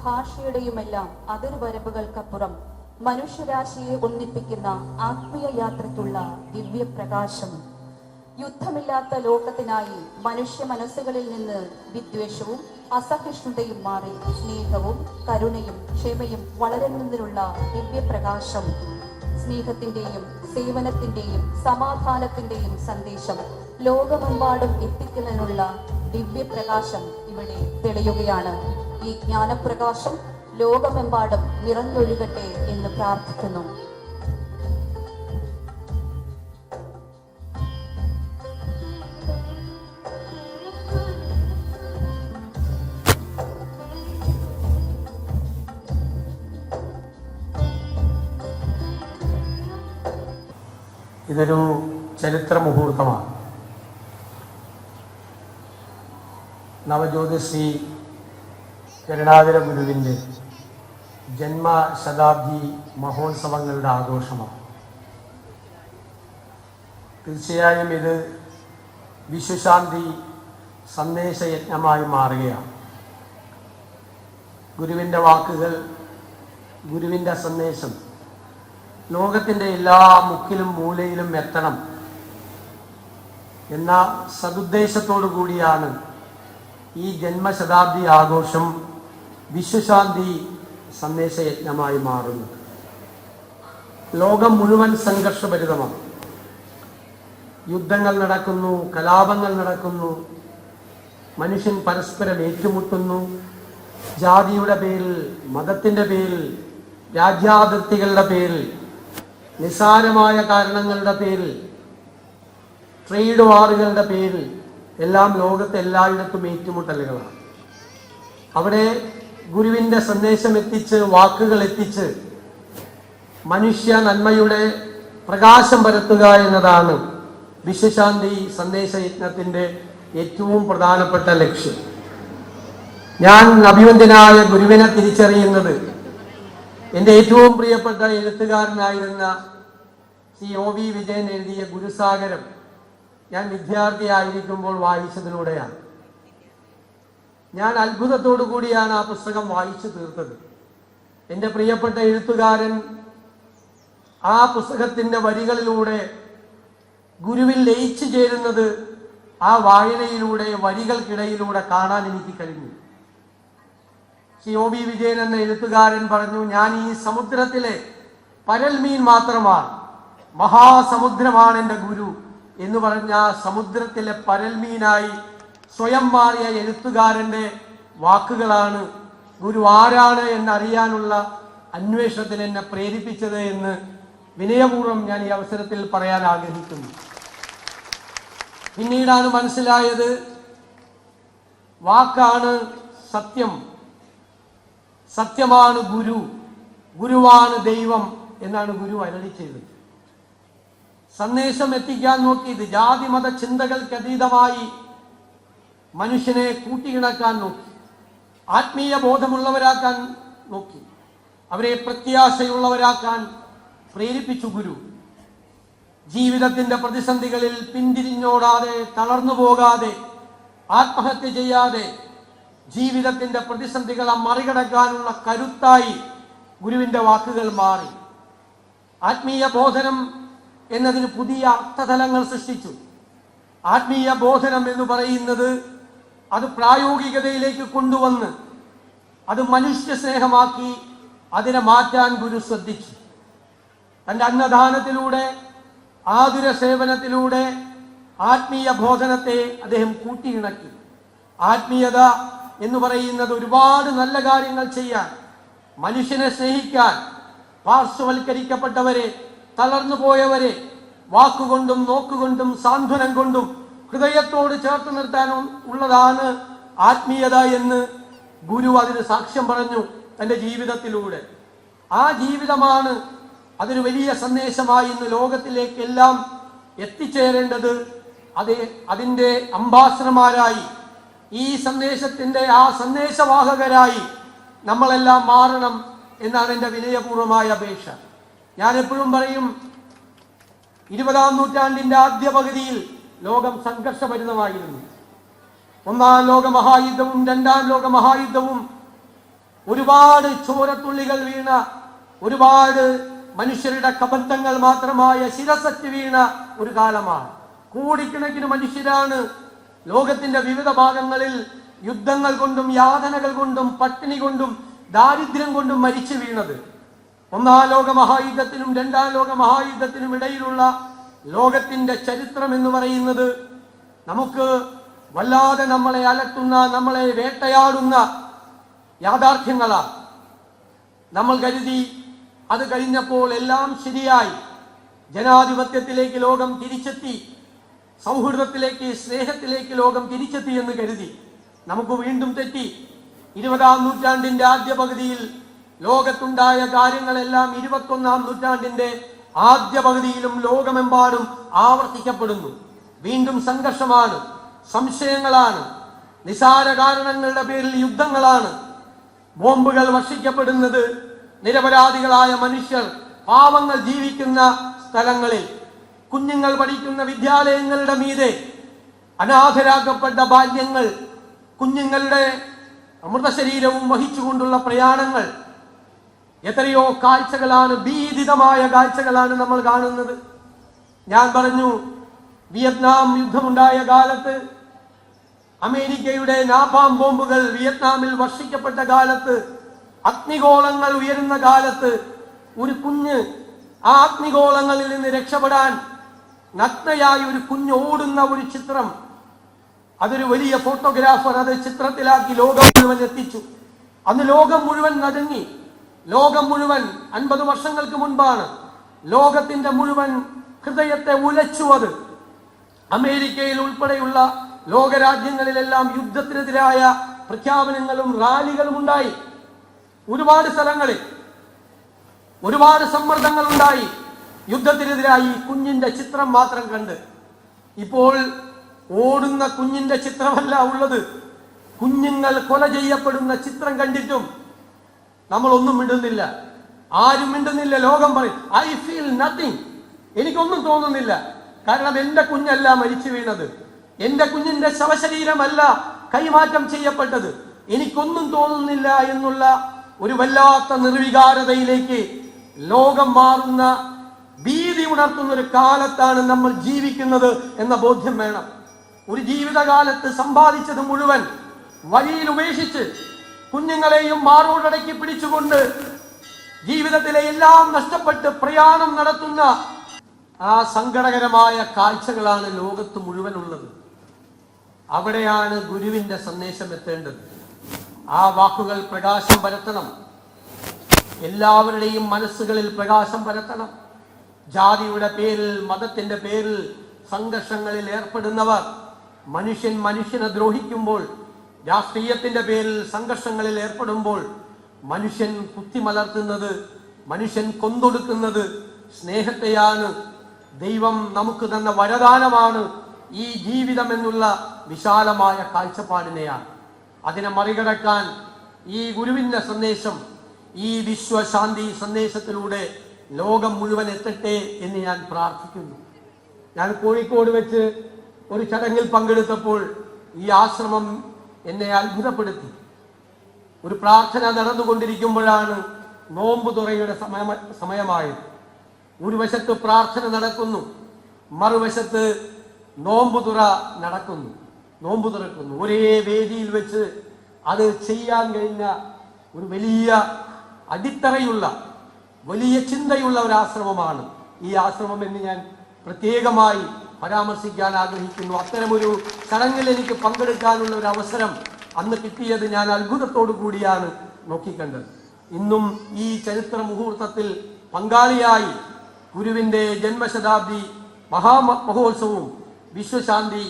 ഭാഷയുടെയുമെല്ലാം അതിർവരമ്പുകൾക്കപ്പുറം മനുഷ്യരാശിയെ ഒന്നിപ്പിക്കുന്ന ആത്മീയ യാത്രയ്ക്കുള്ള ദിവ്യപ്രകാശം. യുദ്ധമില്ലാത്ത ലോകത്തിനായി മനുഷ്യ മനസ്സുകളിൽ നിന്ന് വിദ്വേഷവും അസഹിഷ്ണുതയും മാറി സ്നേഹവും കരുണയും ക്ഷമയും വളരുന്നതിനുള്ള ദിവ്യപ്രകാശം. സ്നേഹത്തിന്റെയും സേവനത്തിന്റെയും സമാധാനത്തിന്റെയും സന്ദേശം ലോകമെമ്പാടും എത്തിക്കുന്നതിനുള്ള ദിവ്യപ്രകാശം ഇവിടെ തെളിയുകയാണ്. ഈ ജ്ഞാനപ്രകാശം ലോകമെമ്പാടും നിറഞ്ഞൊഴുകട്ടെ എന്ന് പ്രാർത്ഥിക്കുന്നു. ഇതൊരു ചരിത്ര മുഹൂർത്തമാണ്. നവജ്യോതിശ്രീ കരുണാകര ഗുരുവിൻ്റെ ജന്മശതാബ്ദി മഹോത്സവങ്ങളുടെ ആഘോഷമാണ്. തീർച്ചയായും ഇത് വിശ്വശാന്തി സന്ദേശയജ്ഞമായി മാറുകയാണ്. ഗുരുവിൻ്റെ വാക്കുകൾ, ഗുരുവിൻ്റെ സന്ദേശം ലോകത്തിൻ്റെ എല്ലാ മുക്കിലും മൂലയിലും എത്തണം എന്ന സതുദ്ദേശത്തോടു കൂടിയാണ് ഈ ജന്മശതാബ്ദി ആഘോഷം വിശ്വശാന്തി സന്ദേശയജ്ഞമായി മാറുന്നത്. ലോകം മുഴുവൻ സംഘർഷഭരിതമാണ്. യുദ്ധങ്ങൾ നടക്കുന്നു, കലാപങ്ങൾ നടക്കുന്നു, മനുഷ്യൻ പരസ്പരം ഏറ്റുമുട്ടുന്നു. ജാതിയുടെ പേരിൽ, മതത്തിൻ്റെ പേരിൽ, രാജ്യാതിർത്തികളുടെ പേരിൽ, നിസ്സാരമായ കാരണങ്ങളുടെ പേരിൽ, ട്രേഡ് വാറുകളുടെ പേരിൽ എല്ലാം ലോകത്ത് എല്ലായിടത്തും ഏറ്റുമുട്ടലുകളാണ്. അവിടെ ഗുരുവിൻ്റെ സന്ദേശം എത്തിച്ച്, വാക്കുകൾ എത്തിച്ച് മനുഷ്യ നന്മയുടെ പ്രകാശം പരത്തുക എന്നതാണ് വിശ്വശാന്തി സന്ദേശയജ്ഞത്തിൻ്റെ ഏറ്റവും പ്രധാനപ്പെട്ട ലക്ഷ്യം. ഞാൻ അഭിവന്ദ്യനായ ഗുരുവിനെ തിരിച്ചറിയുന്നത് എൻ്റെ ഏറ്റവും പ്രിയപ്പെട്ട എഴുത്തുകാരനായിരുന്ന ശ്രീ OV വിജയൻ എഴുതിയ ഗുരുസാഗരം ഞാൻ വിദ്യാർത്ഥിയായിരിക്കുമ്പോൾ വായിച്ചതിലൂടെയാണ്. ഞാൻ അത്ഭുതത്തോടു കൂടിയാണ് ആ പുസ്തകം വായിച്ചു തീർത്തത്. എൻ്റെ പ്രിയപ്പെട്ട എഴുത്തുകാരൻ ആ പുസ്തകത്തിൻ്റെ വരികളിലൂടെ ഗുരുവിൽ ലയിച്ചു ചേരുന്നത് ആ വായനയിലൂടെ, വരികൾക്കിടയിലൂടെ കാണാൻ എനിക്ക് കഴിഞ്ഞു. ശ്രീ OV വിജയൻ എന്ന എഴുത്തുകാരൻ പറഞ്ഞു, ഞാൻ ഈ സമുദ്രത്തിലെ പരൽമീൻ മാത്രമാണ്, മഹാസമുദ്രമാണ് എൻ്റെ ഗുരു എന്ന് പറഞ്ഞ ആ സമുദ്രത്തിലെ പരൽമീനായി സ്വയം മാറിയ എഴുത്തുകാരൻ്റെ വാക്കുകളാണ് ഗുരു ആരാണ് എന്നറിയാനുള്ള അന്വേഷണത്തിന് എന്നെ പ്രേരിപ്പിച്ചത് എന്ന് വിനയപൂർവ്വം ഞാൻ ഈ അവസരത്തിൽ പറയാൻ ആഗ്രഹിക്കുന്നു. പിന്നീടാണ് മനസ്സിലായത്, വാക്കാണ് സത്യം, സത്യമാണ് ഗുരു, ഗുരുവാണ് ദൈവം എന്നാണ് ഗുരു അരുളി ചെയ്തത്. സന്ദേശം എത്തിക്കാൻ നോക്കിയത് ജാതി മത ചിന്തകൾക്കതീതമായി മനുഷ്യനെ കൂട്ടിയിണക്കാൻ നോക്കി, ആത്മീയ ബോധമുള്ളവരാക്കാൻ നോക്കി, അവരെ പ്രത്യാശയുള്ളവരാക്കാൻ പ്രേരിപ്പിച്ചു ഗുരു. ജീവിതത്തിന്റെ പ്രതിസന്ധികളിൽ പിന്തിരിഞ്ഞോടാതെ, തളർന്നു പോകാതെ, ആത്മഹത്യ ചെയ്യാതെ ജീവിതത്തിന്റെ പ്രതിസന്ധികളെ മറികടക്കാനുള്ള കരുത്തായി ഗുരുവിന്റെ വാക്കുകൾ മാറി. ആത്മീയ ബോധനം എന്നതിന് പുതിയ അർത്ഥതലങ്ങൾ സൃഷ്ടിച്ചു. ആത്മീയ ബോധനം എന്ന് പറയുന്നത് അത് പ്രായോഗികതയിലേക്ക് കൊണ്ടുവന്ന് അത് മനുഷ്യ സ്നേഹമാക്കി അതിനെ മാറ്റാൻ ഗുരു ശ്രദ്ധിച്ചു. തൻ്റെ അന്നദാനത്തിലൂടെ, ആതുര സേവനത്തിലൂടെ ആത്മീയ ബോധനത്തെ അദ്ദേഹം കൂട്ടിയിണക്കി. ആത്മീയത എന്ന് പറയുന്നത് ഒരുപാട് നല്ല കാര്യങ്ങൾ ചെയ്യാൻ, മനുഷ്യനെ സ്നേഹിക്കാൻ, പാർശ്വവൽക്കരിക്കപ്പെട്ടവരെ, തളർന്നു പോയവരെ വാക്കുകൊണ്ടും നോക്കുകൊണ്ടും സാന്ത്വനം കൊണ്ടും ഹൃദയത്തോട് ചേർത്ത് നിർത്താൻ ഉള്ളതാണ് ആത്മീയത എന്ന് ഗുരു അതിന് സാക്ഷ്യം പറഞ്ഞു തൻ്റെ ജീവിതത്തിലൂടെ. ആ ജീവിതമാണ് അതൊരു വലിയ സന്ദേശമായി ഇന്ന് ലോകത്തിലേക്കെല്ലാം എത്തിച്ചേരേണ്ടത്. അതിൻ്റെ അംബാസഡർമാരായി, ഈ സന്ദേശത്തിൻ്റെ ആ സന്ദേശവാഹകരായി നമ്മളെല്ലാം മാറണം എന്നാണ് എൻ്റെ വിനയപൂർവമായ അപേക്ഷ. ഞാൻ എപ്പോഴും പറയും, 20-ാം നൂറ്റാണ്ടിൻ്റെ ആദ്യ പകുതിയിൽ ലോകം സംഘർഷഭരിതമായിരുന്നു. 1-ാം ലോക മഹായുദ്ധവും 2-ാം ലോക മഹായുദ്ധവും ഒരുപാട് ചോരത്തുള്ളികൾ വീണ, ഒരുപാട് മനുഷ്യരുടെ കബന്ധങ്ങൾ മാത്രമായ ശിരസറ്റ് വീണ ഒരു കാലമാണ്. കോടിക്കണക്കിന് മനുഷ്യരാണ് ലോകത്തിന്റെ വിവിധ ഭാഗങ്ങളിൽ യുദ്ധങ്ങൾ കൊണ്ടും യാതനകൾ കൊണ്ടും പട്ടിണി കൊണ്ടും ദാരിദ്ര്യം കൊണ്ടും മരിച്ചു വീണത്. ഒന്നാം ലോക മഹായുദ്ധത്തിനും രണ്ടാം ലോക മഹായുദ്ധത്തിനും ഇടയിലുള്ള ലോകത്തിന്റെ ചരിത്രം എന്ന് പറയുന്നത് നമുക്ക് വല്ലാതെ നമ്മളെ അലട്ടുന്ന, നമ്മളെ വേട്ടയാടുന്ന യാഥാർത്ഥ്യങ്ങളാണ്. നമ്മൾ കരുതി അത് കഴിഞ്ഞപ്പോൾ എല്ലാം ശരിയായി, ജനാധിപത്യത്തിലേക്ക് ലോകം തിരിച്ചെത്തി, സൗഹൃദത്തിലേക്ക്, സ്നേഹത്തിലേക്ക് ലോകം തിരിച്ചെത്തി എന്ന് കരുതി. നമുക്ക് വീണ്ടും തെറ്റി. 20-ാം നൂറ്റാണ്ടിന്റെ ആദ്യ പകുതിയിൽ ലോകത്തുണ്ടായ കാര്യങ്ങളെല്ലാം 21-ാം നൂറ്റാണ്ടിന്റെ ആദ്യ പകുതിയിലും ലോകമെമ്പാടും ആവർത്തിക്കപ്പെടുന്നു. വീണ്ടും സംഘർഷമാണ്, സംശയങ്ങളാണ്, നിസാര കാരണങ്ങളുടെ പേരിൽ യുദ്ധങ്ങളാണ്, ബോംബുകൾ വർഷിക്കപ്പെടുന്നത് നിരപരാധികളായ മനുഷ്യർ, പാവങ്ങൾ ജീവിക്കുന്ന സ്ഥലങ്ങളിൽ, കുഞ്ഞുങ്ങൾ പഠിക്കുന്ന വിദ്യാലയങ്ങളുടെ മീതെ അനാഥരാക്കപ്പെട്ട ബാല്യങ്ങൾ, കുഞ്ഞുങ്ങളുടെ മൃതശരീരവും വഹിച്ചുകൊണ്ടുള്ള പ്രയാണങ്ങൾ, എത്രയോ കാഴ്ചകളാണ്, ഭീതിതമായ കാഴ്ചകളാണ് നമ്മൾ കാണുന്നത്. ഞാൻ പറഞ്ഞു, വിയറ്റ്നാം യുദ്ധമുണ്ടായ കാലത്ത്, അമേരിക്കയുടെ നാപാം ബോംബുകൾ വിയറ്റ്നാമിൽ വർഷിക്കപ്പെട്ട കാലത്ത്, അഗ്നിഗോളങ്ങൾ ഉയരുന്ന കാലത്ത് ഒരു കുഞ്ഞ് ആ അഗ്നിഗോളങ്ങളിൽ നിന്ന് രക്ഷപ്പെടാൻ നഗ്നയായി ഒരു കുഞ്ഞ് ഓടുന്ന ഒരു ചിത്രം, അതൊരു വലിയ ഫോട്ടോഗ്രാഫർ അത് ചിത്രത്തിലാക്കി ലോകം മുഴുവൻ എത്തിച്ചു. അന്ന് ലോകം മുഴുവൻ നടുങ്ങി. ലോകം മുഴുവൻ 50 വർഷങ്ങൾക്ക് മുൻപാണ് ലോകത്തിന്റെ മുഴുവൻ ഹൃദയത്തെ ഉലച്ചു. അത് അമേരിക്കയിൽ ഉൾപ്പെടെയുള്ള ലോകരാജ്യങ്ങളിലെല്ലാം യുദ്ധത്തിനെതിരായ പ്രഖ്യാപനങ്ങളും റാലികളും ഉണ്ടായി. ഒരുപാട് സ്ഥലങ്ങളിൽ ഒരുപാട് സമ്മർദ്ദങ്ങൾ ഉണ്ടായി യുദ്ധത്തിനെതിരായി. കുഞ്ഞിന്റെ ചിത്രം മാത്രം കണ്ട്. ഇപ്പോൾ ഓടുന്ന കുഞ്ഞിന്റെ ചിത്രമല്ല ഉള്ളത്, കുഞ്ഞുങ്ങൾ കൊല ചെയ്യപ്പെടുന്ന ചിത്രം കണ്ടിട്ടും നമ്മളൊന്നും മിണ്ടുന്നില്ല, ആരും മിണ്ടുന്നില്ല. ലോകം പറയും ഐ ഫീൽ നത്തിങ്, എനിക്കൊന്നും തോന്നുന്നില്ല. കാരണം എന്റെ കുഞ്ഞല്ല മരിച്ചു വീണത്, എന്റെ കുഞ്ഞിന്റെ ശവശരീരമല്ല കൈമാറ്റം ചെയ്യപ്പെട്ടത്, എനിക്കൊന്നും തോന്നുന്നില്ല എന്നുള്ള ഒരു വല്ലാത്ത നിർവികാരതയിലേക്ക് ലോകം മാറുന്ന, ഭീതി ഉണർത്തുന്ന ഒരു കാലത്താണ് നമ്മൾ ജീവിക്കുന്നത് എന്ന ബോധ്യം വേണം. ഒരു ജീവിതകാലത്ത് സമ്പാദിച്ചത് മുഴുവൻ വഴിയിൽ ഉപേക്ഷിച്ച്, കുഞ്ഞുങ്ങളെയും മാറോടടക്കി പിടിച്ചുകൊണ്ട് ജീവിതത്തിലെ എല്ലാം നഷ്ടപ്പെട്ട് പ്രയാണം നടത്തുന്ന ആ സങ്കടകരമായ കാഴ്ചകളാണ് ലോകത്ത് മുഴുവനുള്ളത്. അവിടെയാണ് ഗുരുവിന്റെ സന്ദേശം എത്തേണ്ടത്. ആ വാക്കുകൾ പ്രകാശം പരത്തണം, എല്ലാവരുടെയും മനസ്സുകളിൽ പ്രകാശം പരത്തണം. ജാതിയുടെ പേരിൽ, മതത്തിന്റെ പേരിൽ സംഘർഷങ്ങളിൽ ഏർപ്പെടുന്നവർ, മനുഷ്യനെ ദ്രോഹിക്കുമ്പോൾ, രാഷ്ട്രീയത്തിന്റെ പേരിൽ സംഘർഷങ്ങളിൽ ഏർപ്പെടുമ്പോൾ, മനുഷ്യൻ കുത്തിമലർത്തുന്നത്, മനുഷ്യൻ കൊന്നൊടുക്കുന്നത് സ്നേഹത്തെയാണ്. ദൈവം നമുക്ക് തന്ന വരദാനമാണ് ഈ ജീവിതം എന്നുള്ള വിശാലമായ കാഴ്ചപ്പാടിനെയാണ്. അതിനെ മറികടക്കാൻ ഈ ഗുരുവിന്റെ സന്ദേശം, ഈ വിശ്വശാന്തി സന്ദേശത്തിലൂടെ ലോകം മുഴുവൻ എത്തട്ടെ എന്ന് ഞാൻ പ്രാർത്ഥിക്കുന്നു. ഞാൻ കോഴിക്കോട് വെച്ച് ഒരു ചടങ്ങിൽ പങ്കെടുത്തപ്പോൾ ഈ ആശ്രമം എന്നെ അത്ഭുതപ്പെടുത്തി. ഒരു പ്രാർത്ഥന നടന്നുകൊണ്ടിരിക്കുമ്പോഴാണ് നോമ്പ് തുറയുടെ സമയമായത്. ഒരു വശത്ത് പ്രാർത്ഥന നടക്കുന്നു, മറുവശത്ത് നോമ്പ് തുറ നടക്കുന്നു, നോമ്പ് തുറക്കുന്നു. ഒരേ വേദിയിൽ വെച്ച് അത് ചെയ്യാൻ കഴിഞ്ഞ ഒരു വലിയ അടിത്തറയുള്ള, വലിയ ചിന്തയുള്ള ഒരു ആശ്രമമാണ് ഈ ആശ്രമം എന്ന് ഞാൻ പ്രത്യേകമായി പരാമർശിക്കാൻ ആഗ്രഹിക്കുന്നു. അത്തരമൊരു ചടങ്ങിൽ എനിക്ക് പങ്കെടുക്കാനുള്ള ഒരു അവസരം അന്ന് കിട്ടിയത് ഞാൻ അത്ഭുതത്തോടു കൂടിയാണ് നോക്കിക്കണ്ടത്. ഇന്നും ഈ ചരിത്ര മുഹൂർത്തത്തിൽ പങ്കാളിയായി ഗുരുവിന്റെ ജന്മശതാബ്ദി മഹോത്സവവും വിശ്വശാന്തി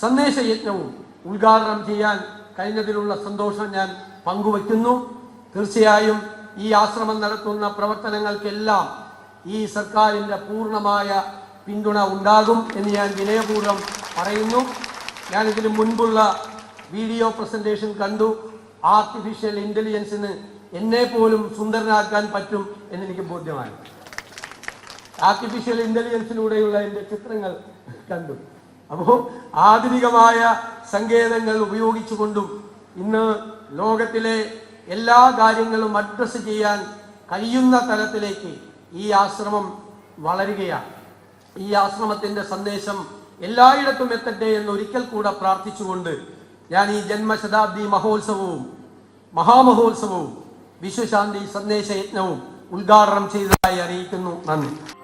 സന്ദേശയജ്ഞവും ഉദ്ഘാടനം ചെയ്യാൻ കഴിഞ്ഞതിലുള്ള സന്തോഷം ഞാൻ പങ്കുവയ്ക്കുന്നു. തീർച്ചയായും ഈ ആശ്രമം നടത്തുന്ന പ്രവർത്തനങ്ങൾക്കെല്ലാം ഈ സർക്കാരിന്റെ പൂർണ്ണമായ പിന്തുണ ഉണ്ടാകും എന്ന് ഞാൻ വിനയപൂർവ്വം പറയുന്നു. ഞാനിതിന് മുൻപുള്ള വീഡിയോ പ്രസന്റേഷൻ കണ്ടു. ആർട്ടിഫിഷ്യൽ ഇന്റലിജൻസിന് എന്നെ പോലും സുന്ദരനാക്കാൻ പറ്റും എന്നെനിക്ക് ബോധ്യമായി. ആർട്ടിഫിഷ്യൽ ഇന്റലിജൻസിലൂടെയുള്ള എൻ്റെ ചിത്രങ്ങൾ കണ്ടു. അപ്പോൾ ആധുനികമായ സങ്കേതങ്ങൾ ഉപയോഗിച്ചുകൊണ്ടും ഇന്ന് ലോകത്തിലെ എല്ലാ കാര്യങ്ങളും അഡ്രസ്സ് ചെയ്യാൻ കഴിയുന്ന തലത്തിലേക്ക് ഈ ആശ്രമം വളരുകയാണ്. ഈ ആശ്രമത്തിന്റെ സന്ദേശം എല്ലായിടത്തും എത്തട്ടെ എന്ന് ഒരിക്കൽ കൂടെ പ്രാർത്ഥിച്ചുകൊണ്ട് ഞാൻ ഈ ജന്മശതാബ്ദി മഹോത്സവവും മഹാമഹോത്സവവും വിശ്വശാന്തി സന്ദേശ യജ്ഞവും ഉദ്ഘാടനം ചെയ്തതായി അറിയിക്കുന്നു. നന്ദി.